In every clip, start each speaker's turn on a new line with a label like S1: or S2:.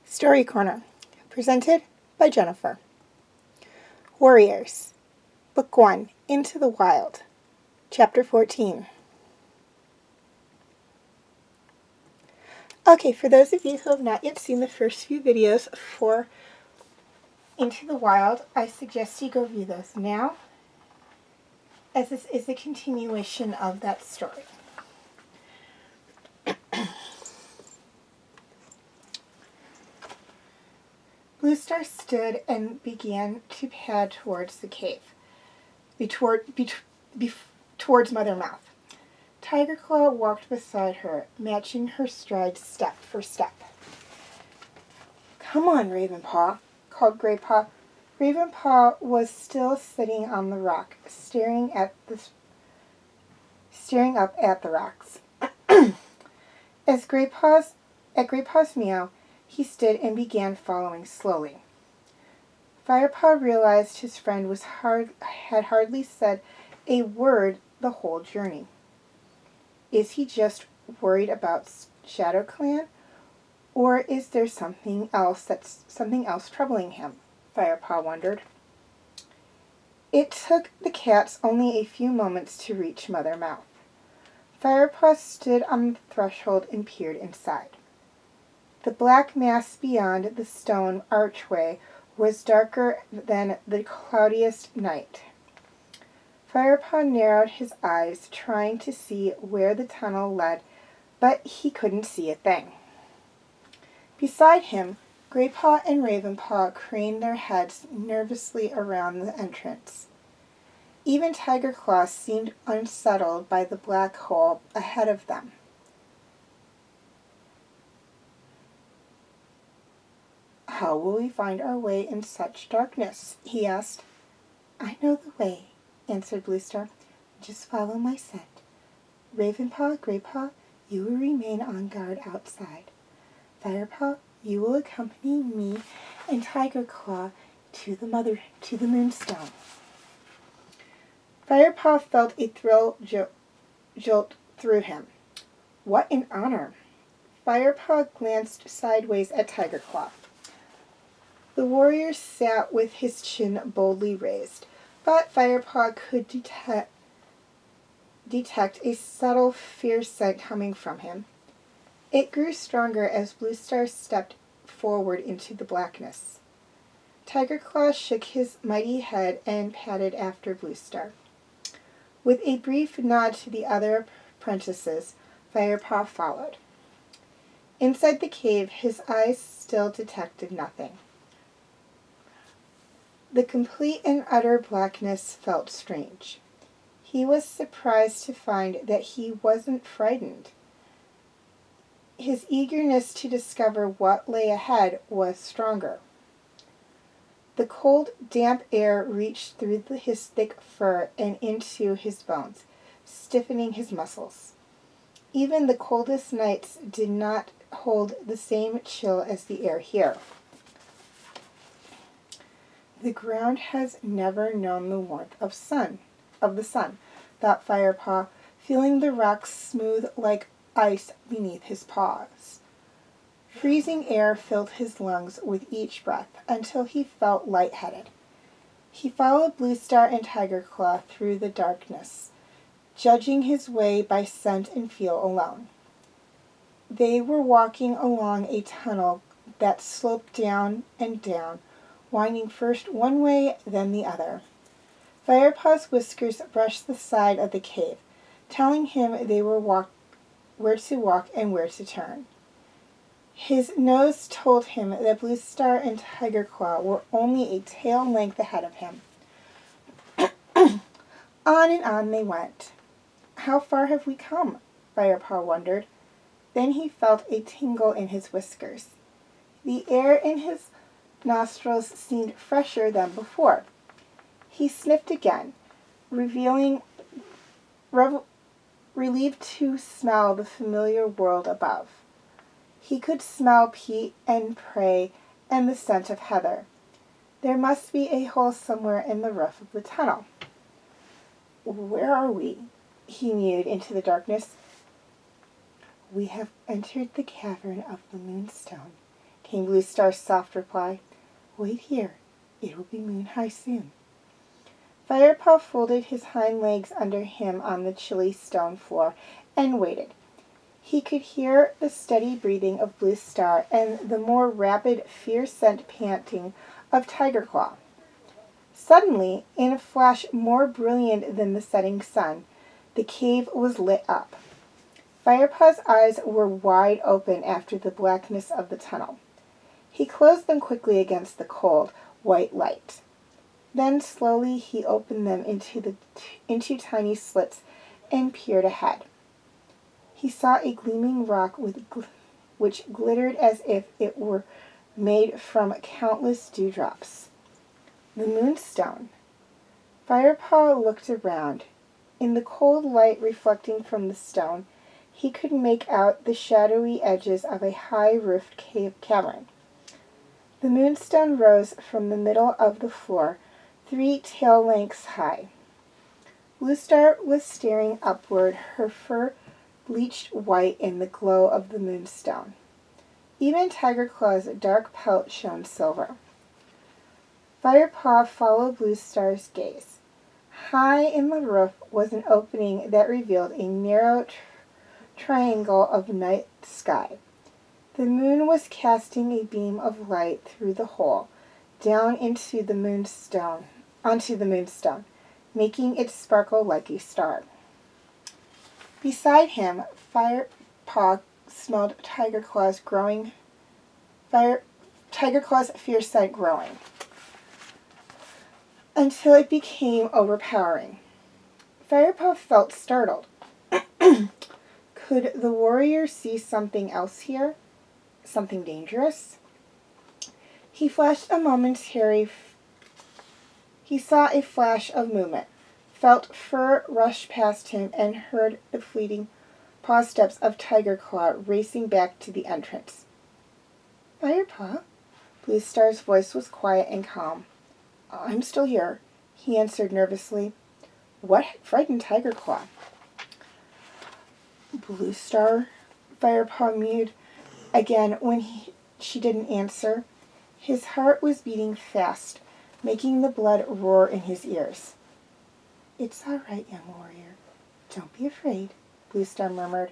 S1: Story Corner, presented by Jennifer. Warriors, Book 1, Into the Wild, Chapter 14. Okay, for those of you who have not yet seen the first few videos for Into the Wild, I suggest you go view those now, as this is a continuation of that story. Bluestar stood and began to pad towards the cave, towards Mothermouth. Tigerclaw walked beside her, matching her stride step for step. "Come on, Ravenpaw," called Greypaw. Ravenpaw was still sitting on the rock, staring up at the rocks. At Greypaw's meow, he stood and began following slowly. Firepaw realized his friend had hardly said a word the whole journey. Is he just worried about ShadowClan, or is there something else troubling him? Firepaw wondered. It took the cats only a few moments to reach Mothermouth. Firepaw stood on the threshold and peered inside. The black mass beyond the stone archway was darker than the cloudiest night. Firepaw narrowed his eyes, trying to see where the tunnel led, but he couldn't see a thing. Beside him, Greypaw and Ravenpaw craned their heads nervously around the entrance. Even Tigerclaw seemed unsettled by the black hole ahead of them. "How will we find our way in such darkness?" he asked. "I know the way," answered Bluestar. "Just follow my scent. Ravenpaw, Greypaw, you will remain on guard outside. Firepaw, you will accompany me and Tigerclaw to the Moonstone." Firepaw felt a thrill jolt through him. What an honor! Firepaw glanced sideways at Tigerclaw. The warrior sat with his chin boldly raised, but Firepaw could detect a subtle fear scent coming from him. It grew stronger as Bluestar stepped forward into the blackness. Tigerclaw shook his mighty head and padded after Bluestar. With a brief nod to the other apprentices, Firepaw followed. Inside the cave, his eyes still detected nothing. The complete and utter blackness felt strange. He was surprised to find that he wasn't frightened. His eagerness to discover what lay ahead was stronger. The cold, damp air reached through his thick fur and into his bones, stiffening his muscles. Even the coldest nights did not hold the same chill as the air here. The ground has never known the warmth of the sun, thought Firepaw, feeling the rocks smooth like ice beneath his paws. Freezing air filled his lungs with each breath until he felt lightheaded. He followed Bluestar and Tigerclaw through the darkness, judging his way by scent and feel alone. They were walking along a tunnel that sloped down and down, winding first one way, then the other. Firepaw's whiskers brushed the side of the cave, telling him they were where to walk and where to turn. His nose told him that Bluestar and Tigerclaw were only a tail length ahead of him. On and on they went. How far have we come? Firepaw wondered. Then he felt a tingle in his whiskers. The air in his nostrils seemed fresher than before. He sniffed again, relieved to smell the familiar world above. He could smell peat and prey and the scent of heather. There must be a hole somewhere in the roof of the tunnel. Where are we? He mewed into the darkness. We have entered the cavern of the Moonstone, came Bluestar's soft reply. Wait here. It will be moon-high soon. Firepaw folded his hind legs under him on the chilly stone floor and waited. He could hear the steady breathing of Bluestar and the more rapid, fear-sent panting of Tigerclaw. Suddenly, in a flash more brilliant than the setting sun, the cave was lit up. Firepaw's eyes were wide open after the blackness of the tunnel. He closed them quickly against the cold, white light. Then slowly he opened them into tiny slits and peered ahead. He saw a gleaming rock which glittered as if it were made from countless dewdrops. The Moonstone. Firepaw looked around. In the cold light reflecting from the stone, he could make out the shadowy edges of a high-roofed cavern. The Moonstone rose from the middle of the floor, 3 tail lengths high. Bluestar was staring upward, her fur bleached white in the glow of the Moonstone. Even Tigerclaw's dark pelt shone silver. Firepaw followed Bluestar's gaze. High in the roof was an opening that revealed a narrow triangle of night sky. The moon was casting a beam of light through the hole, down onto the Moonstone, making it sparkle like a star. Beside him, Firepaw smelled Tigerclaw's fierce scent growing, until it became overpowering. Firepaw felt startled. Could the warrior see something else here? Something dangerous? He saw a flash of movement, felt fur rush past him, and heard the fleeting paw steps of Tigerclaw racing back to the entrance. Firepaw? Bluestar's voice was quiet and calm. I'm still here, he answered nervously. What had frightened Tigerclaw? Bluestar? Firepaw mewed again when she didn't answer. His heart was beating fast, making the blood roar in his ears. It's all right, young warrior. Don't be afraid, Bluestar murmured.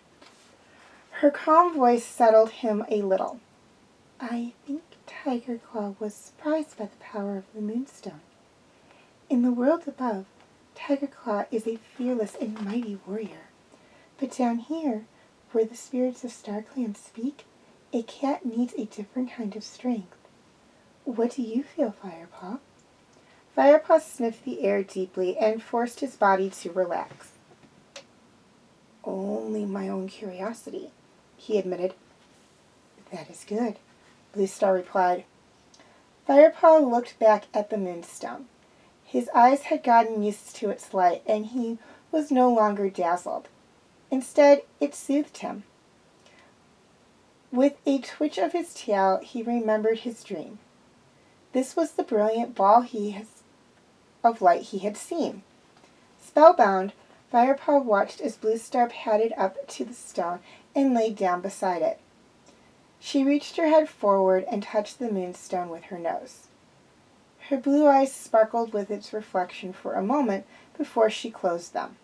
S1: Her calm voice settled him a little. I think Tigerclaw was surprised by the power of the Moonstone. In the world above, Tigerclaw is a fearless and mighty warrior. But down here, where the spirits of StarClan speak, a cat needs a different kind of strength. What do you feel, Firepaw? Firepaw sniffed the air deeply and forced his body to relax. Only my own curiosity, he admitted. That is good, Bluestar replied. Firepaw looked back at the Moonstone. His eyes had gotten used to its light, and he was no longer dazzled. Instead, it soothed him. With a twitch of his tail, he remembered his dream. This was the brilliant ball of light he had seen. Spellbound, Firepaw watched as Bluestar padded up to the stone and laid down beside it. She reached her head forward and touched the Moonstone with her nose. Her blue eyes sparkled with its reflection for a moment before she closed them.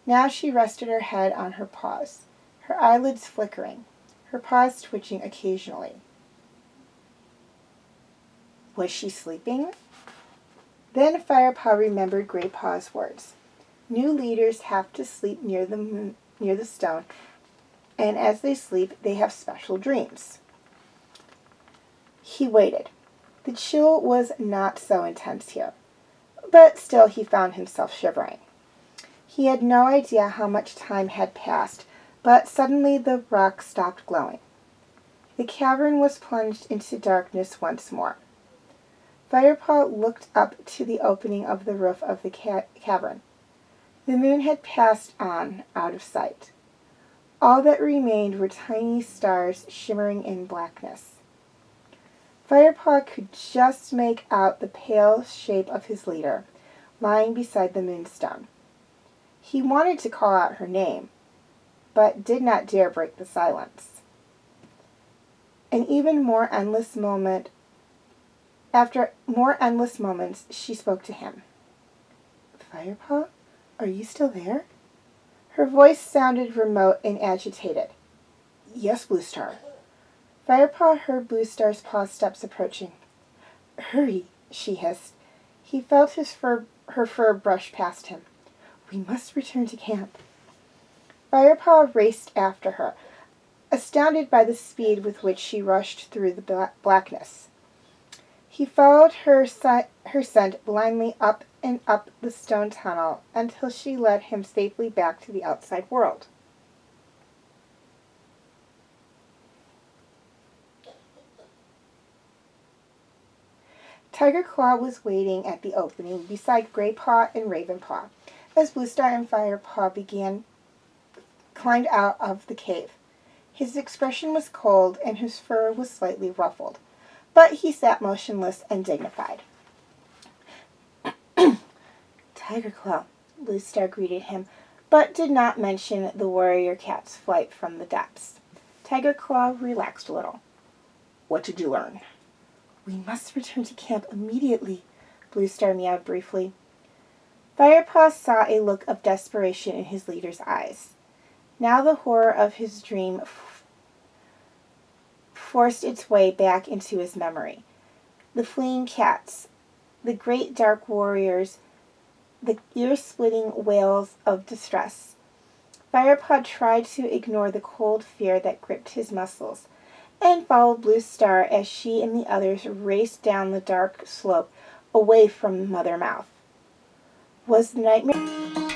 S1: Now she rested her head on her paws, her eyelids flickering, her paws twitching occasionally. Was she sleeping? Then Firepaw remembered Graypaw's words. New leaders have to sleep near the stone, and as they sleep, they have special dreams. He waited. The chill was not so intense here, but still he found himself shivering. He had no idea how much time had passed, but suddenly the rock stopped glowing. The cavern was plunged into darkness once more. Firepaw looked up to the opening of the roof of the cavern. The moon had passed on, out of sight. All that remained were tiny stars shimmering in blackness. Firepaw could just make out the pale shape of his leader, lying beside the Moonstone. He wanted to call out her name, but did not dare break the silence. After more endless moments, she spoke to him. Firepaw, are you still there? Her voice sounded remote and agitated. Yes, Bluestar. Firepaw heard Bluestar's paw steps approaching. Hurry, she hissed. He felt her fur brush past him. We must return to camp. Firepaw raced after her, astounded by the speed with which she rushed through the blackness. He followed her scent blindly up and up the stone tunnel until she led him safely back to the outside world. Tiger Claw was waiting at the opening beside Graypaw and Ravenpaw as Bluestar and Firepaw climbed out of the cave. His expression was cold and his fur was slightly ruffled, but he sat motionless and dignified. Tiger Claw, Bluestar greeted him, but did not mention the warrior cat's flight from the depths. Tiger Claw relaxed a little. What did you learn? We must return to camp immediately, Bluestar meowed briefly. Firepaw saw a look of desperation in his leader's eyes. Now the horror of his dream forced its way back into his memory. The fleeing cats, the great dark warriors, the ear-splitting wails of distress. Firepaw tried to ignore the cold fear that gripped his muscles, and followed Bluestar as she and the others raced down the dark slope away from Mothermouth. Was the nightmare